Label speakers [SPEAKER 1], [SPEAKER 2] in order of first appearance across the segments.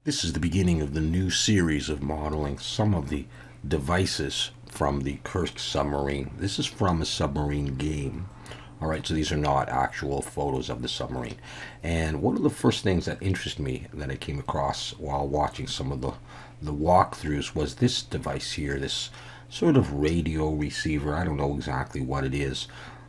[SPEAKER 1] This is the beginning of the new series of modeling some of the devices from the Kursk submarine. This is from a submarine game. All right, so these are not actual photos of the submarine. And one of the first things that interested me that I came across while watching some of the walkthroughs was this device here, this sort of radio receiver. I don't know exactly what it is,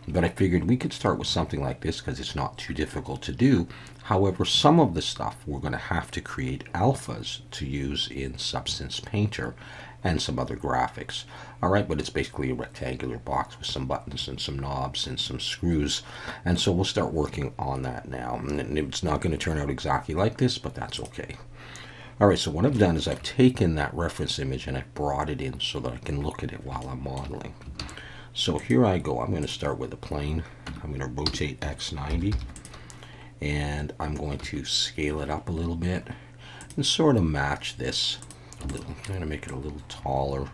[SPEAKER 1] but I figured we could start with something like this because it's not too difficult to do. However, some of the stuff we're going to have to create alphas to use in Substance Painter and some other graphics. All right, but it's basically a rectangular box with some buttons and some knobs and some screws. And so we'll start working on that now. And it's not going to turn out exactly like this, but that's okay. All right, so what I've done is I've taken that reference image and I've brought it in so that I can look at it while I'm modeling. So here I go. I'm going to start with a plane. I'm going to rotate X90 and I'm going to scale it up a little bit and sort of match this a little. I'm going to make it a little taller,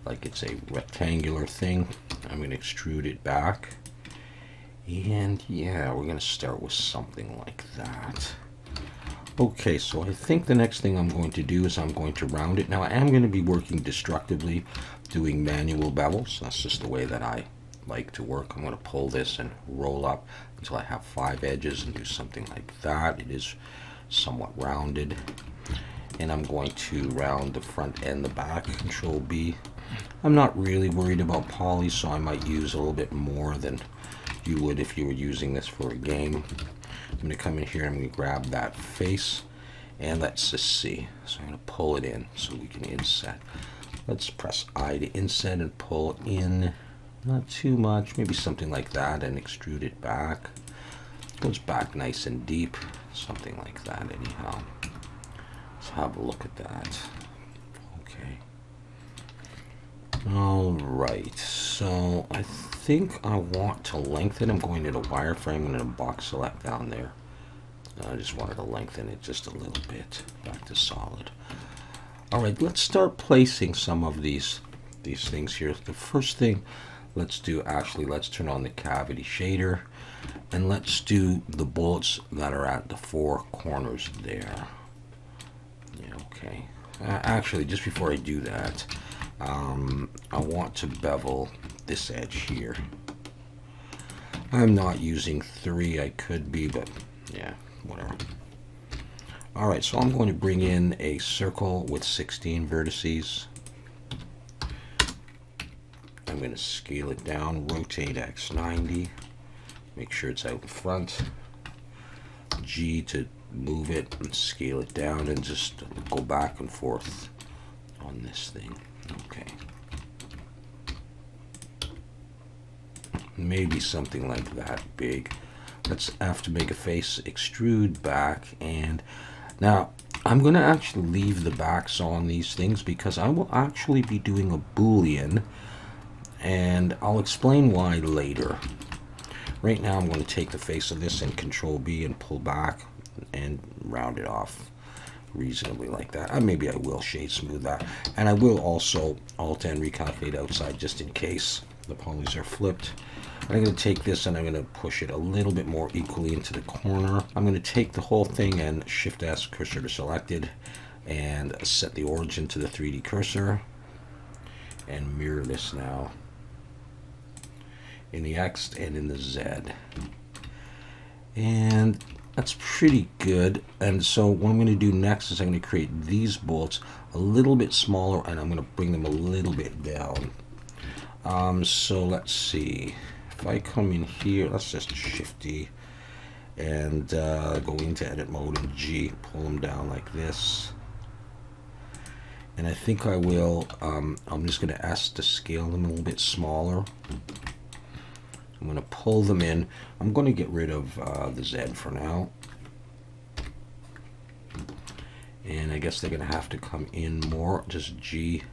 [SPEAKER 1] like it's a rectangular thing. I'm going to extrude it back. And yeah, we're going to start with something like that. Okay, so I think the next thing I'm going to do is I'm going to round it. Now I am going to be working destructively, doing manual bevels. That's just the way that I like to work. I'm going to pull this and roll up until I have 5 edges and do something like that. It is somewhat rounded. And I'm going to round the front and the back, Control B. I'm not really worried about poly, so I might use a little bit more than you would if you were using this for a game. I'm going to come in here, I'm going to grab that face, and let's just see. So I'm going to pull it in so we can inset. Let's press I to inset and pull in. Not too much, maybe something like that, and extrude it back. Goes back nice and deep, something like that anyhow. Let's have a look at that. Okay. Alright, so I think I want to lengthen. I'm going to the wireframe and then a box select down there. I just wanted to lengthen it just a little bit back to solid. Alright, let's start placing some of these things here. The first thing let's do, actually, let's turn on the cavity shader and let's do the bullets that are at the 4 corners there. Yeah, okay. Actually, just before I do that, I want to bevel this edge here. I'm not using 3, I could be, but yeah, whatever. Alright, so I'm going to bring in a circle with 16 vertices. I'm going to scale it down, rotate X90, make sure it's out in front, G to move it and scale it down and just go back and forth on this thing. Okay. Maybe something like that big. Let's have to make a face, extrude back, and now I'm going to actually leave the backs on these things because I will actually be doing a Boolean, and I'll explain why later. Right now I'm going to take the face of this and Control B and pull back and round it off reasonably like that. Maybe I will shade smooth that, and I will also Alt and recalculate outside just in case the polys are flipped. I'm going to take this and I'm going to push it a little bit more equally into the corner. I'm going to take the whole thing and Shift S, cursor to selected, and set the origin to the 3D cursor and mirror this now in the X and in the Z. And that's pretty good. And so what I'm going to do next is I'm going to create these bolts a little bit smaller and I'm going to bring them a little bit down. So let's see. If I come in here, let's just Shift D and go into edit mode and G, pull them down like this. And I think I will, I'm just going to S to scale them a little bit smaller. I'm going to pull them in. I'm going to get rid of the Z for now. And I guess they're going to have to come in more, just G.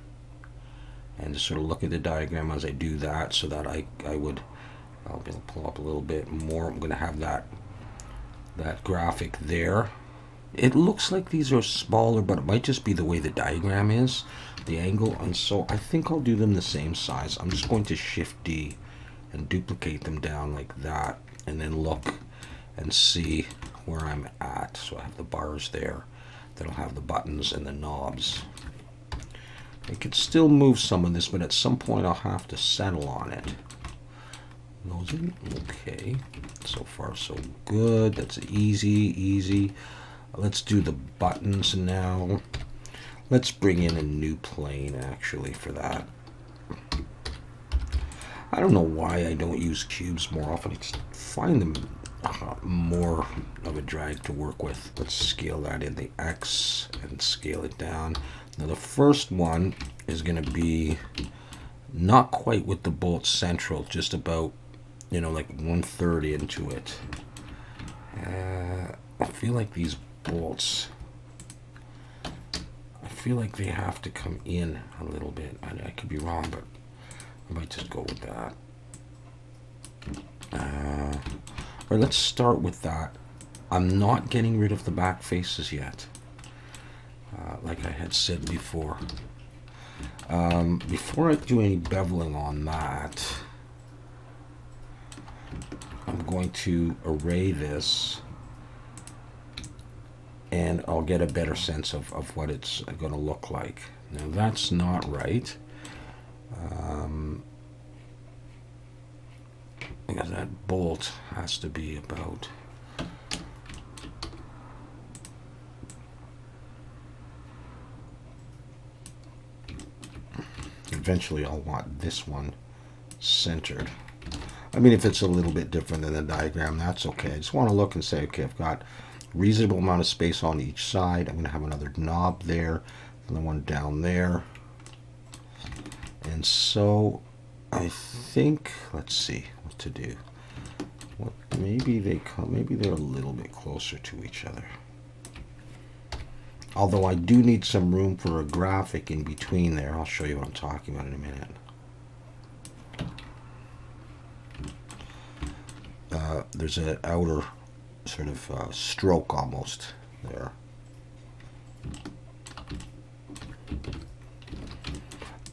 [SPEAKER 1] And just sort of look at the diagram as I do that so that I'll be able to pull up a little bit more. I'm going to have that graphic there. It looks like these are smaller, but it might just be the way the diagram is, the angle. And so I think I'll do them the same size. I'm just going to Shift D and duplicate them down like that, and then look and see where I'm at. So I have the bars there. that'll have the buttons and the knobs. I could still move some of this, but at some point I'll have to settle on it. Those in? Okay. So far so good. That's easy. Let's do the buttons now. Let's bring in a new plane actually for that. I don't know why I don't use cubes more often. I just find them more of a drag to work with. Let's scale that in the X and scale it down. Now the first one is going to be not quite with the bolt central, just about, like 1/3 into it. I feel like these bolts, I feel like they have to come in a little bit. I could be wrong, but I might just go with that. Or let's start with that. I'm not getting rid of the back faces yet. Like I had said before. Before I do any beveling on that, I'm going to array this, and I'll get a better sense of what it's going to look like. Now that's not right. Because that bolt has to be about eventually I'll want this one centered. I mean, if it's a little bit different than the diagram, that's okay. I just want to look and say, okay, I've got reasonable amount of space on each side. I'm going to have another knob there, another one down there. And so I think, let's see what to do. Maybe they're a little bit closer to each other. Although I do need some room for a graphic in between there. I'll show you what I'm talking about in a minute. There's an outer sort of stroke almost there.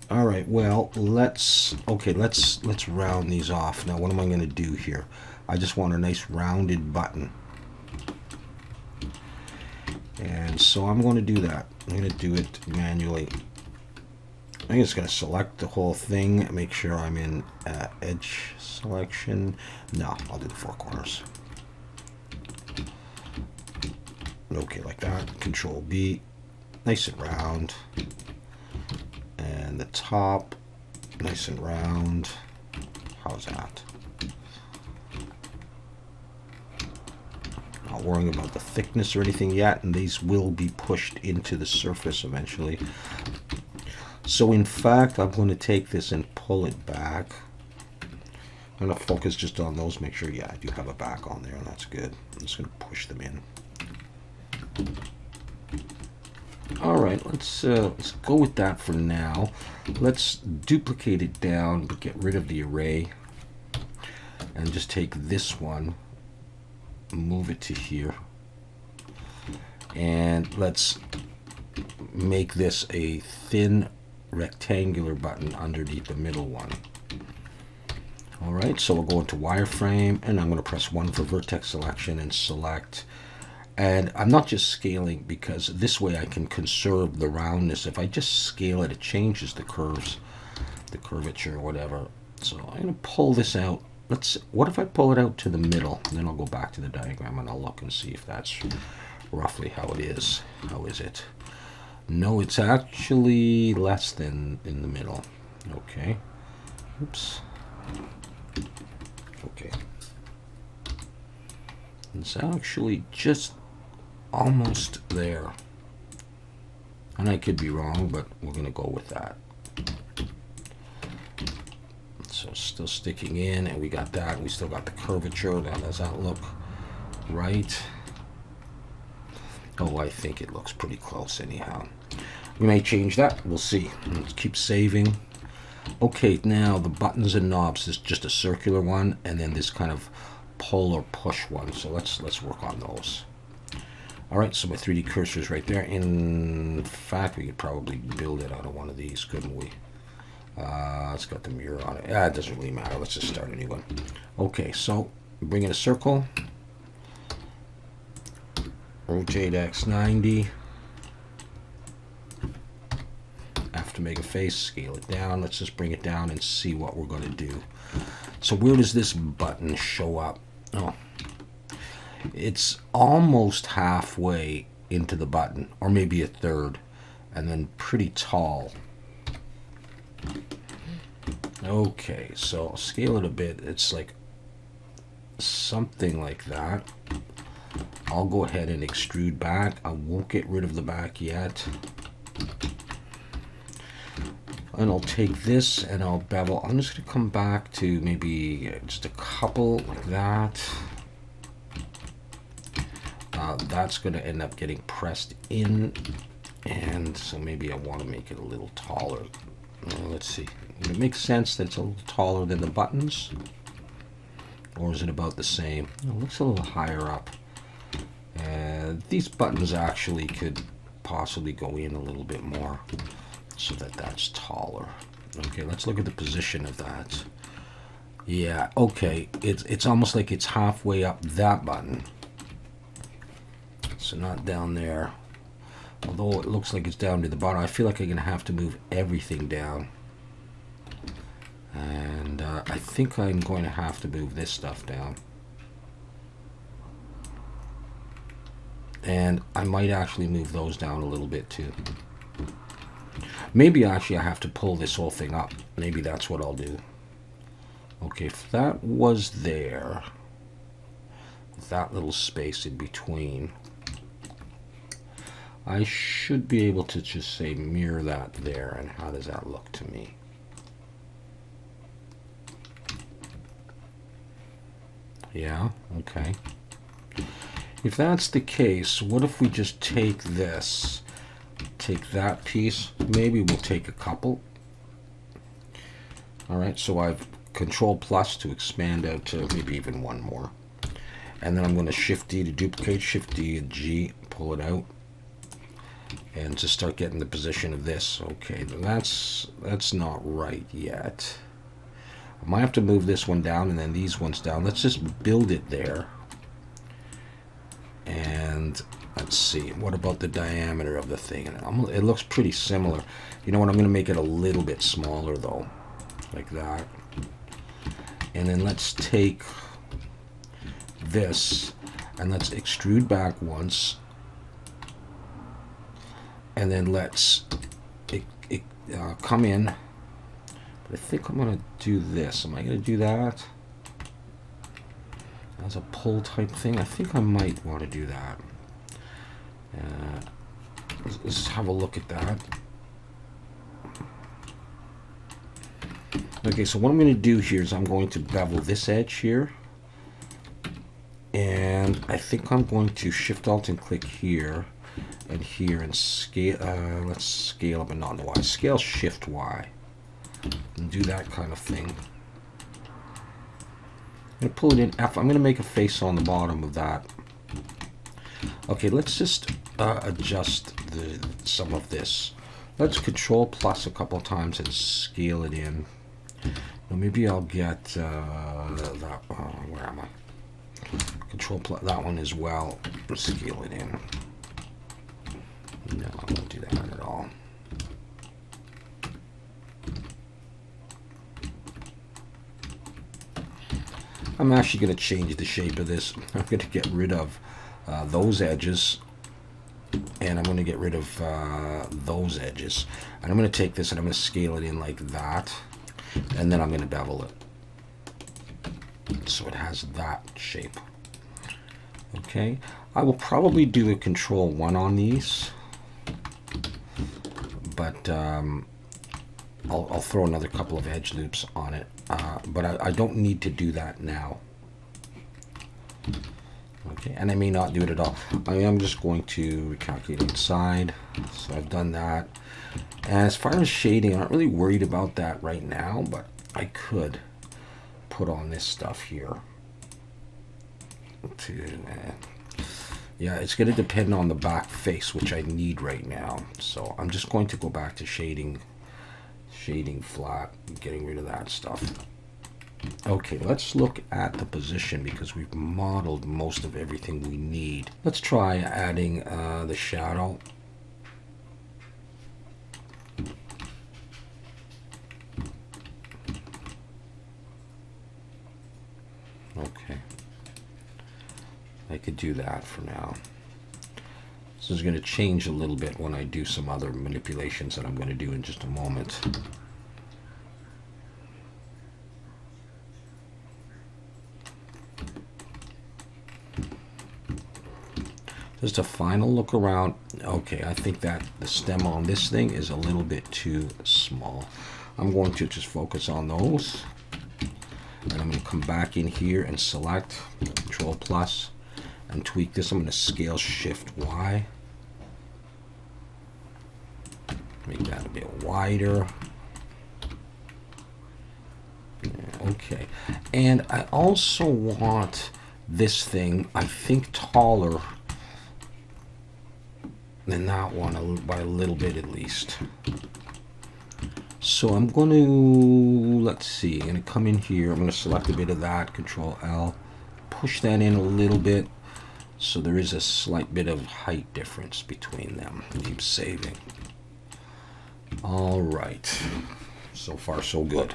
[SPEAKER 1] All right, well, let's round these off. Now, what am I going to do here? I just want a nice rounded button. And so I'm going to do that. I'm going to do it manually. I'm just going to select the whole thing, make sure I'm in edge selection. No, I'll do the four corners. Okay, like that. Control B. Nice and round. And the top, nice and round. How's that? Not worrying about the thickness or anything yet, and these will be pushed into the surface eventually. So in fact, I'm going to take this and pull it back. I'm going to focus just on those, make sure, yeah, I do have a back on there, and that's good. I'm just going to push them in. All right, let's go with that for now. Let's duplicate it down, but get rid of the array, and just take this one, move it to here, and let's make this a thin rectangular button underneath the middle one. All right, so we'll go into wireframe, and I'm going to press 1 for vertex selection and select. And I'm not just scaling because this way I can conserve the roundness. If I just scale it, it changes the curves, the curvature or whatever. So I'm going to pull this out. What if I pull it out to the middle? And then I'll go back to the diagram and I'll look and see if that's roughly how it is. How is it? No, it's actually less than in the middle. Okay. Oops. Okay. It's actually just almost there. And I could be wrong, but we're going to go with that. So still sticking in, and we got that. We still got the curvature. Now, does that look right? Oh, I think it looks pretty close anyhow. We may change that. We'll see. Let's keep saving. Okay, now the buttons and knobs is just a circular one, and then this kind of pull or push one. So let's work on those. All right, so my 3D cursor is right there. In fact, we could probably build it out of one of these, couldn't we? It's got the mirror on it. It doesn't really matter. Let's just start a new one. Okay, so bring in a circle. Rotate X 90. to make a face, scale it down. Let's just bring it down and see what we're going to do. So where does this button show up? Oh, it's almost halfway into the button, or maybe a third, and then pretty tall. Okay, so I'll scale it a bit. It's like something like that. I'll go ahead and extrude back. I won't get rid of the back yet. And I'll take this and I'll bevel. I'm just going to come back to maybe just a couple like that. That's going to end up getting pressed in. And so maybe I want to make it a little taller. Let's see. It makes sense that it's a little taller than the buttons. Or is it about the same? It looks a little higher up. These buttons actually could possibly go in a little bit more so that that's taller. Okay, let's look at the position of that. Yeah, okay, it's almost like it's halfway up that button. So not down there. Although it looks like it's down to the bottom, I feel like I'm going to have to move everything down. And I think I'm going to have to move this stuff down. And I might actually move those down a little bit too. Maybe actually I have to pull this whole thing up. Maybe that's what I'll do. Okay, if that was there, that little space in between, I should be able to just say mirror that there. And how does that look to me? Yeah, okay. If that's the case, what if we just take this, take that piece, maybe we'll take a couple. All right, so I've Control plus to expand out to maybe even one more. And then I'm going to Shift D to duplicate, Shift D and G, pull it out. And just start getting the position of this. Okay, that's not right yet. I might have to move this one down and then these ones down. Let's just build it there. And let's see, what about the diameter of the thing? It looks pretty similar. You know what, I'm going to make it a little bit smaller though, like that. And then let's take this and let's extrude back once. And then let's come in. But I think I'm going to do this. Am I going to do that as a pull type thing? I think I might want to do that. Let's have a look at that. Okay, so what I'm going to do here is I'm going to bevel this edge here. And I think I'm going to Shift Alt and click here and here and scale. Let's scale up and not the Y. Scale Shift Y. And do that kind of thing. I'm going to pull it in F. I'm going to make a face on the bottom of that. Okay, let's just adjust some of this. Let's Control plus a couple of times and scale it in. Now maybe I'll get that. Where am I? Control plus that one as well. Scale it in. No, I won't do that at all. I'm actually going to change the shape of this. I'm going to get rid of those edges, and I'm going to get rid of those edges. And I'm going to take this and I'm going to scale it in like that, and then I'm going to bevel it so it has that shape. Okay, I will probably do a Control 1 on these, but I'll throw another couple of edge loops on it, but I don't need to do that now. Okay, and I may not do it at all. I am just going to recalculate inside. So I've done that. And as far as shading, I'm not really worried about that right now, but I could put on this stuff here. Yeah, it's going to depend on the back face, which I need right now. So I'm just going to go back to shading flat, getting rid of that stuff. Okay, let's look at the position because we've modeled most of everything we need. Let's try adding the shadow. I could do that for now. This is going to change a little bit when I do some other manipulations that I'm going to do in just a moment. Just a final look around. Okay, I think that the stem on this thing is a little bit too small. I'm going to just focus on those. And I'm going to come back in here and select Control Plus and tweak this. I'm going to scale Shift Y. Make that a bit wider. Yeah, okay. And I also want this thing, I think, taller than that one by a little bit at least. So I'm going to, let's see, I'm going to come in here. I'm going to select a bit of that, Control L, push that in a little bit so there is a slight bit of height difference between them. Keep saving. All right. So far, so good.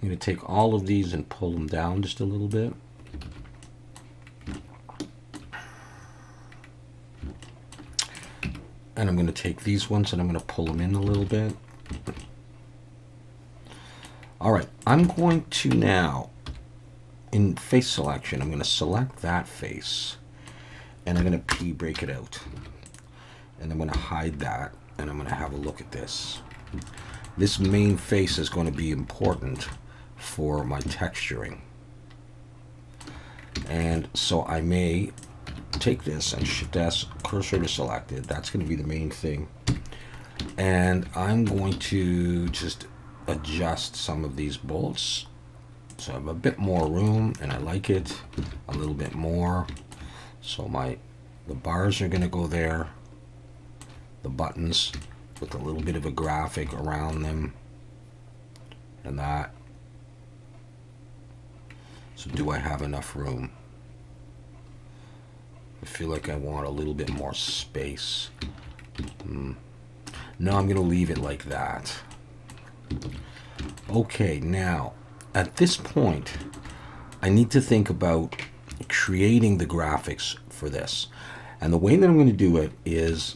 [SPEAKER 1] I'm going to take all of these and pull them down just a little bit. And I'm going to take these ones and I'm going to pull them in a little bit. All right, I'm going to now, in face selection, I'm going to select that face and I'm going to P break it out. And I'm going to hide that and I'm going to have a look at this. This main face is going to be important for my texturing. And so I may take this and Shift S, cursor to selected. That's going to be the main thing. And I'm going to just adjust some of these bolts so I have a bit more room and I like it a little bit more. So the bars are going to go there, the buttons with a little bit of a graphic around them and that. So do I have enough room? I feel like I want a little bit more space. No, I'm going to leave it like that. Okay, now at this point I need to think about creating the graphics for this. And the way that I'm going to do it is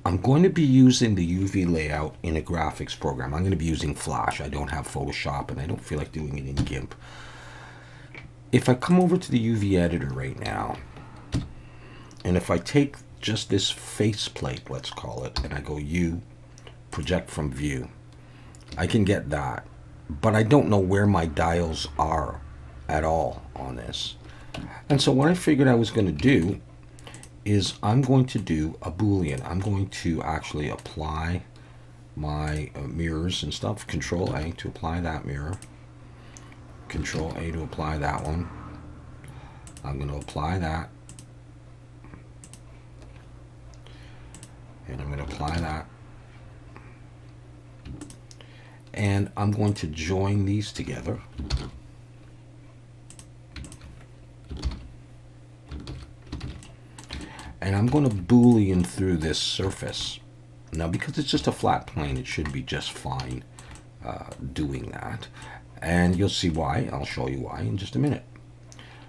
[SPEAKER 1] I'm going to be using the UV layout in a graphics program. I'm going to be using Flash. I don't have Photoshop and I don't feel like doing it in GIMP. If I come over to the UV editor right now, and if I take just this faceplate, let's call it, and I go U, project from view, I can get that. But I don't know where my dials are at all on this. And so what I figured I was going to do is I'm going to do a Boolean. I'm going to actually apply my mirrors and stuff. Control A to apply that mirror. Control A to apply that one. I'm going to apply that. And I'm going to apply that. And I'm going to join these together. And I'm going to Boolean through this surface. Now, because it's just a flat plane, it should be just fine doing that. And you'll see why. I'll show you why in just a minute.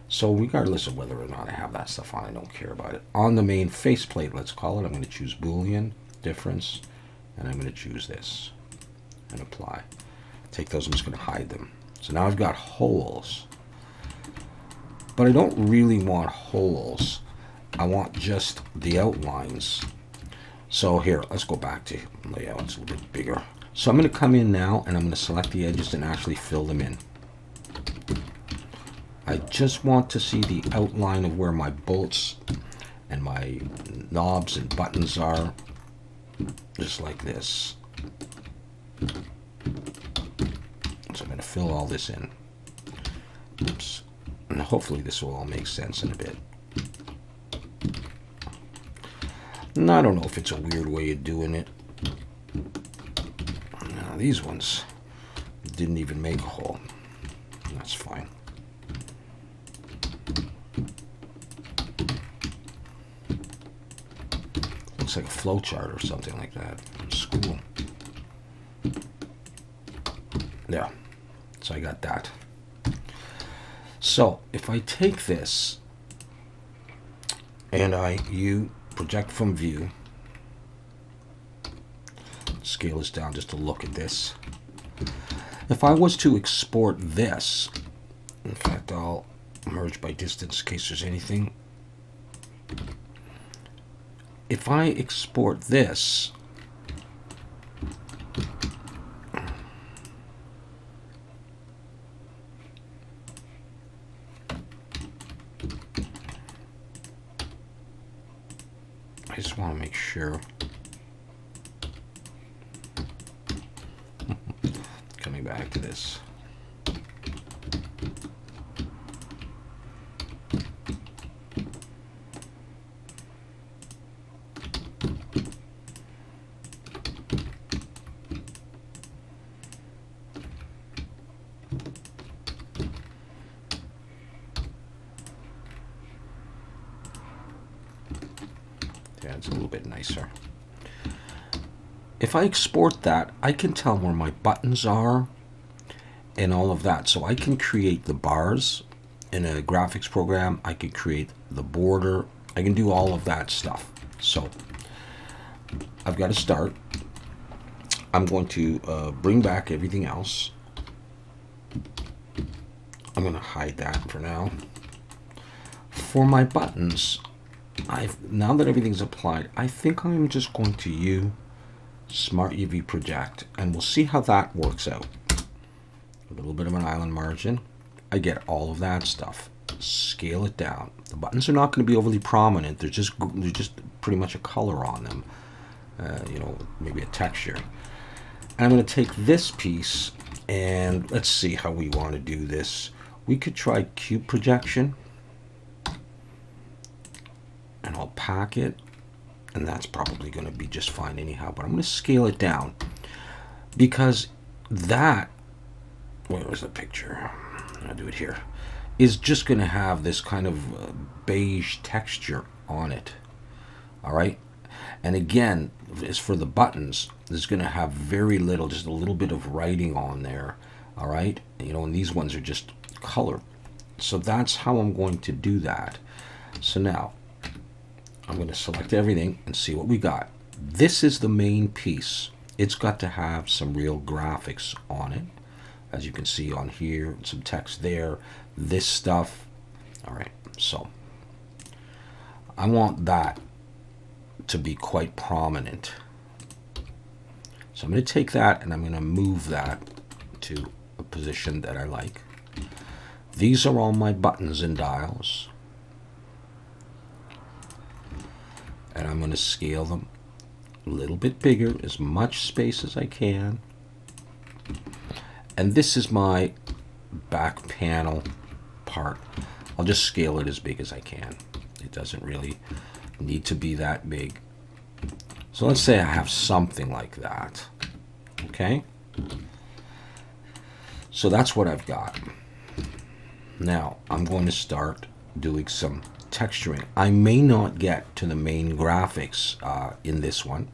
[SPEAKER 1] So regardless of whether or not I have that stuff on, I don't care about it. On the main faceplate, let's call it, I'm going to choose Boolean, difference, and I'm going to choose this and apply. Take those, I'm just going to hide them. So now I've got holes. But I don't really want holes. I want just the outlines. So here, let's go back to layout. It's a little bit bigger. So I'm going to come in now and I'm going to select the edges and actually fill them in. I just want to see the outline of where my bolts and my knobs and buttons are, just like this. So I'm going to fill all this in. Oops. And hopefully this will all make sense in a bit. And I don't know if it's a weird way of doing it. Now these ones didn't even make a hole. That's fine. Looks like a flow chart or something like that from school. Yeah, so I got that. So if I take this and you project from view, scale this down just to look at this. If I was to export this, in fact, I'll merge by distance in case there's anything. If I export this, I just want to make sure. Coming back to this. Yeah, it's a little bit nicer. If I export that, I can tell where my buttons are and all of that. So I can create the bars in a graphics program. I can create the border. I can do all of that stuff. So I've got to start. I'm going to bring back everything else. I'm going to hide that for now. For my buttons, now that everything's applied, I think I'm just going to use Smart UV Project, and we'll see how that works out. A little bit of an island margin. I get all of that stuff. Scale it down. The buttons are not going to be overly prominent. They're just pretty much a color on them. You know, maybe a texture. And I'm going to take this piece and let's see how we want to do this. We could try cube projection. And I'll pack it, and that's probably going to be just fine anyhow, but I'm going to scale it down because that, where was the picture? I'll do it here, is just going to have this kind of beige texture on it. All right, and again, as for the buttons, there's going to have very little, just a little bit of writing on there. All right, you know, and these ones are just color. So that's how I'm going to do that. So now I'm going to select everything and see what we got. This is the main piece. It's got to have some real graphics on it. As you can see on here, some text there, this stuff. All right, so I want that to be quite prominent. So I'm going to take that and I'm going to move that to a position that I like. These are all my buttons and dials. And I'm going to scale them a little bit bigger, as much space as I can. And this is my back panel part. I'll just scale it as big as I can. It doesn't really need to be that big. So let's say I have something like that. Okay? So that's what I've got. Now I'm going to start doing some texturing. I may not get to the main graphics in this one,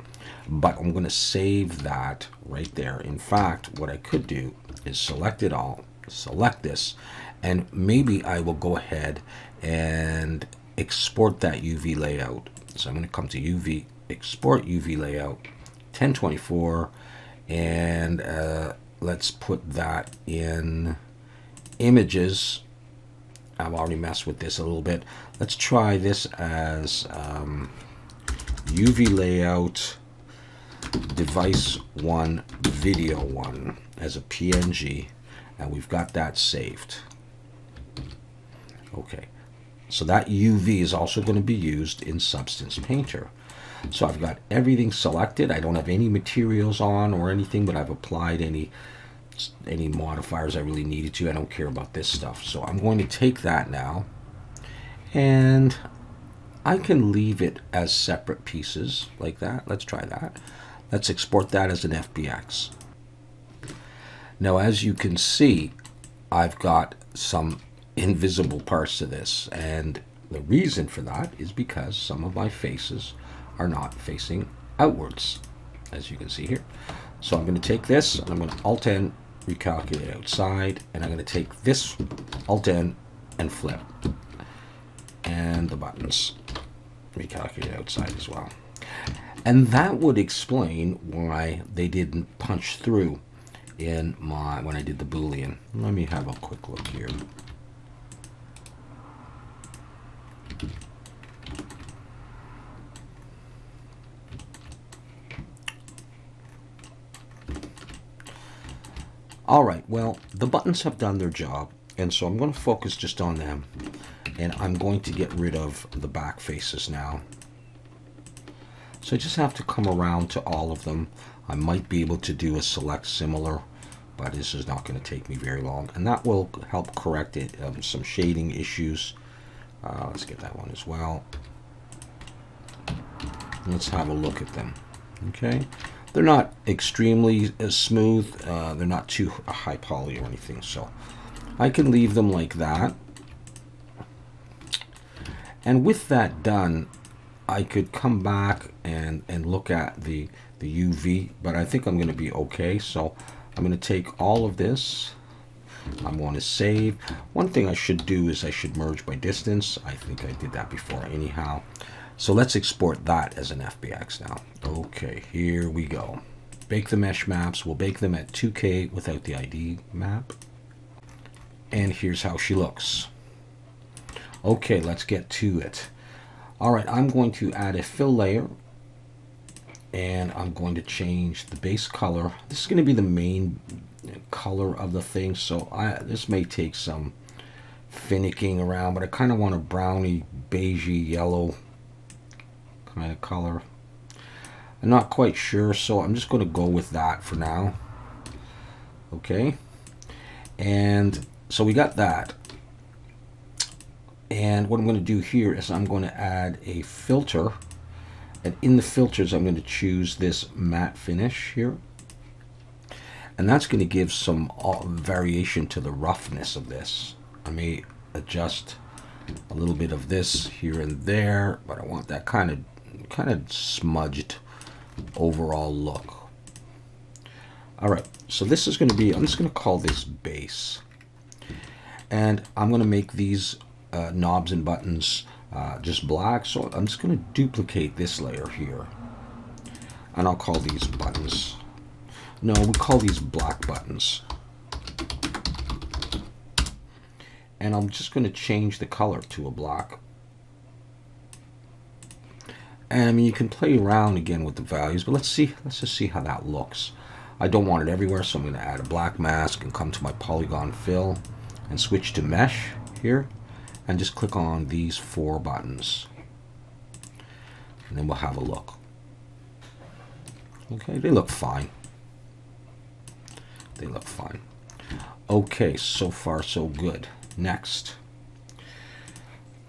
[SPEAKER 1] but I'm going to save that right there. In fact, what I could do is select it all, select this, and maybe I will go ahead and export that UV layout. So I'm going to come to UV, export UV layout, 1024, and let's put that in images. I've already messed with this a little bit. Let's try this as UV layout device 1 video 1 as a PNG, and we've got that saved. Okay, so that UV is also going to be used in Substance Painter. So I've got everything selected. I don't have any materials on or anything, but I've applied any modifiers I really needed to. I don't care about this stuff. So I'm going to take that now, and I can leave it as separate pieces like that. Let's try that. Let's export that as an FBX. Now, as you can see, I've got some invisible parts to this, and the reason for that is because some of my faces are not facing outwards, as you can see here. So I'm going to take this and I'm going to Alt-N, recalculate outside, and I'm going to take this Alt-N and flip. And the buttons recalculate outside as well. And that would explain why they didn't punch through in when I did the Boolean. Let me have a quick look here. All right, well, the buttons have done their job, and so I'm going to focus just on them, and I'm going to get rid of the back faces now. So I just have to come around to all of them. I might be able to do a select similar, but this is not going to take me very long, and that will help correct it, some shading issues. Let's get that one as well. Let's have a look at them. Okay. They're not extremely smooth. They're not too high poly or anything, so I can leave them like that. And with that done, I could come back and look at the UV, but I think I'm going to be okay. So I'm going to take all of this. I'm going to save. One thing I should do is I should merge by distance. I think I did that before anyhow. So let's export that as an FBX now. Okay, here we go. Bake the mesh maps. We'll bake them at 2K without the ID map. And here's how she looks. Okay, let's get to it. All right, I'm going to add a fill layer. And I'm going to change the base color. This is going to be the main color of the thing. So this may take some finicking around, but I kind of want a browny, beigey, yellow kind of color. I'm not quite sure, so I'm just going to go with that for now. Okay, and so we got that, and what I'm going to do here is I'm going to add a filter, and in the filters I'm going to choose this matte finish here, and that's going to give some variation to the roughness of this. I may adjust a little bit of this here and there, but I want that kind of smudged overall look. All right, so this is going to be, I'm just going to call this base, and I'm going to make these knobs and buttons just black. So I'm just going to duplicate this layer here, and I'll call these buttons. No, we call these black buttons. And I'm just going to change the color to a black. And I mean, you can play around again with the values, but let's just see how that looks. I don't want it everywhere, so I'm going to add a black mask and come to my polygon fill and switch to mesh here, and just click on these 4 buttons, and then we'll have a look. Okay, they look fine. They look fine. Okay, so far so good. Next.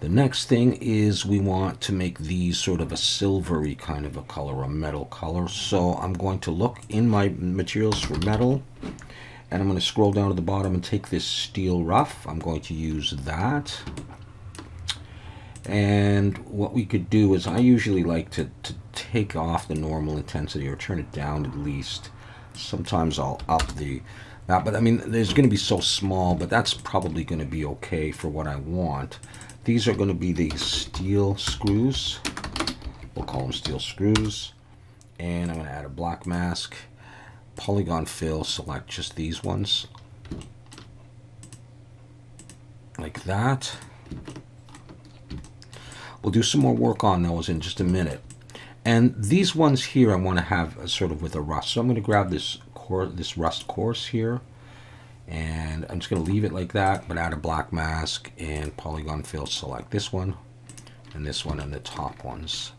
[SPEAKER 1] The next thing is we want to make these sort of a silvery kind of a color, a metal color. So I'm going to look in my materials for metal, and I'm going to scroll down to the bottom and take this steel rough. I'm going to use that. And what we could do is I usually like to take off the normal intensity or turn it down at least. Sometimes I'll up that, but I mean, there's going to be so small, but that's probably going to be okay for what I want. These are going to be the steel screws. We'll call them steel screws. And I'm going to add a black mask, polygon fill, select just these ones. Like that. We'll do some more work on those in just a minute. And these ones here I want to have sort of with a rust. So I'm going to grab this rust course here, and I'm just going to leave it like that, but add a black mask and polygon fill, select this one and the top ones.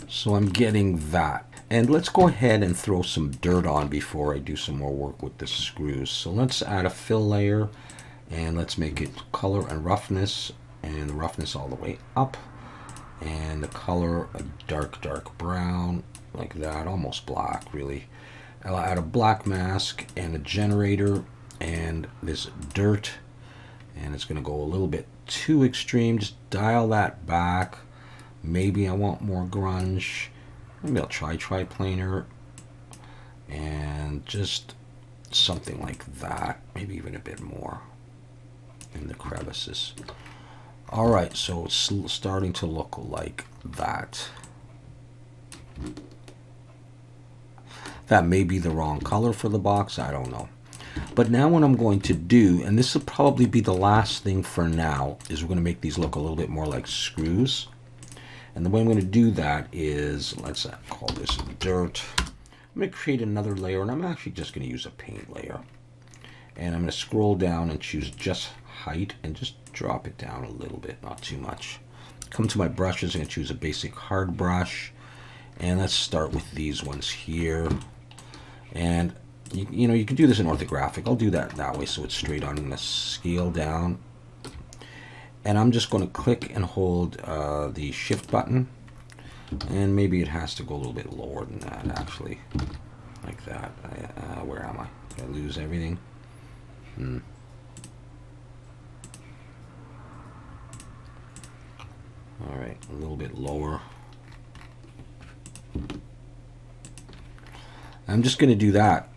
[SPEAKER 1] So I'm getting that. And let's go ahead and throw some dirt on before I do some more work with the screws. So let's add a fill layer, and let's make it color and roughness, and the roughness all the way up, and the color a dark brown, like that, almost black really. I'll add a black mask and a generator and this dirt, and it's going to go a little bit too extreme. Just dial that back. Maybe I want more grunge. Maybe I'll try triplanar. And just something like that, maybe even a bit more in the crevices. All right, so it's starting to look like that. That may be the wrong color for the box, I don't know. But now what I'm going to do, and this will probably be the last thing for now, is we're going to make these look a little bit more like screws. And the way I'm going to do that is, let's call this dirt. I'm going to create another layer, and I'm actually just going to use a paint layer. And I'm going to scroll down and choose just height and just drop it down a little bit, not too much. Come to my brushes, I'm going to choose a basic hard brush. And let's start with these ones here. And you know, you can do this in orthographic. I'll do that way so it's straight on. I'm going to scale down. And I'm just going to click and hold the shift button. And maybe it has to go a little bit lower than that, actually. Like that. Where am I? Did I lose everything? All right, a little bit lower. I'm just going to do that.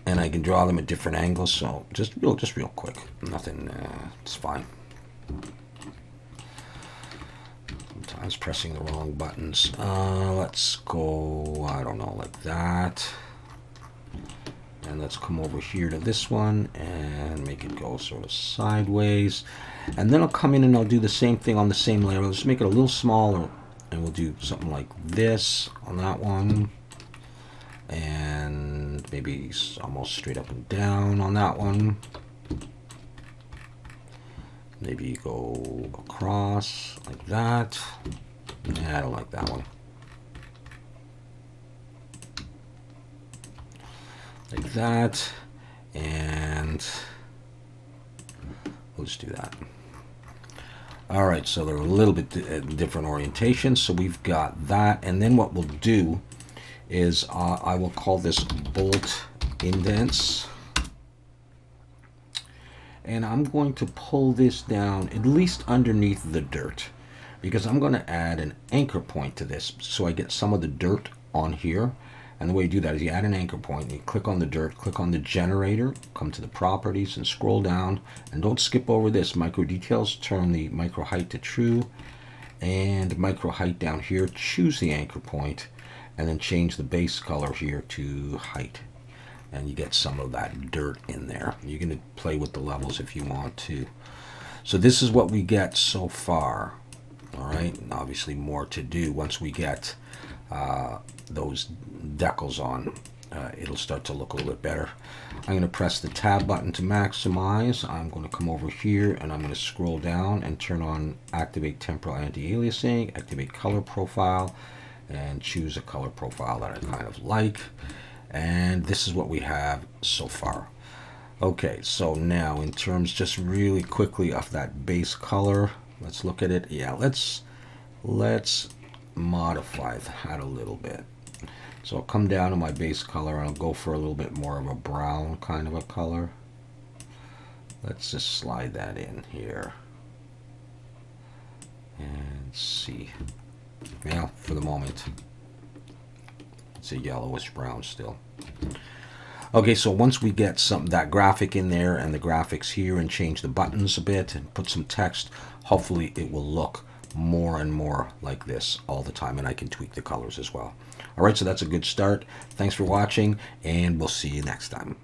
[SPEAKER 1] And I can draw them at different angles, so just real quick. Nothing, it's fine. Sometimes pressing the wrong buttons. Let's go, I don't know, like that. And let's come over here to this one and make it go sort of sideways. And then I'll come in and I'll do the same thing on the same layer. Let's make it a little smaller, and we'll do something like this on that one. And maybe almost straight up and down on that one. Maybe go across like that. Yeah, I don't like that one. Like that. And we'll just do that. All right, so they're a little bit different orientations. So we've got that. And then what we'll do is I will call this bolt indents. And I'm going to pull this down at least underneath the dirt, because I'm going to add an anchor point to this so I get some of the dirt on here. And the way you do that is you add an anchor point, and you click on the dirt, click on the generator, come to the properties and scroll down, and don't skip over this micro details. Turn the micro height to true, and micro height down here, choose the anchor point, and then change the base color here to height. And you get some of that dirt in there. You can play with the levels if you want to. So this is what we get so far. All right, and obviously more to do once we get those decals on. It'll start to look a little bit better. I'm going to press the tab button to maximize. I'm going to come over here and I'm going to scroll down and turn on activate temporal anti-aliasing, activate color profile, and choose a color profile that I kind of like. And this is what we have so far. Okay, so now in terms just really quickly of that base color, let's look at it. Yeah, let's modify that a little bit. So I'll come down to my base color and I'll go for a little bit more of a brown kind of a color. Let's just slide that in here and see. Yeah, for the moment it's a yellowish brown still. Okay, so once we get that graphic in there and the graphics here and change the buttons a bit and put some text, hopefully it will look more and more like this all the time, and I can tweak the colors as well. All right, so that's a good start. Thanks for watching, and we'll see you next time.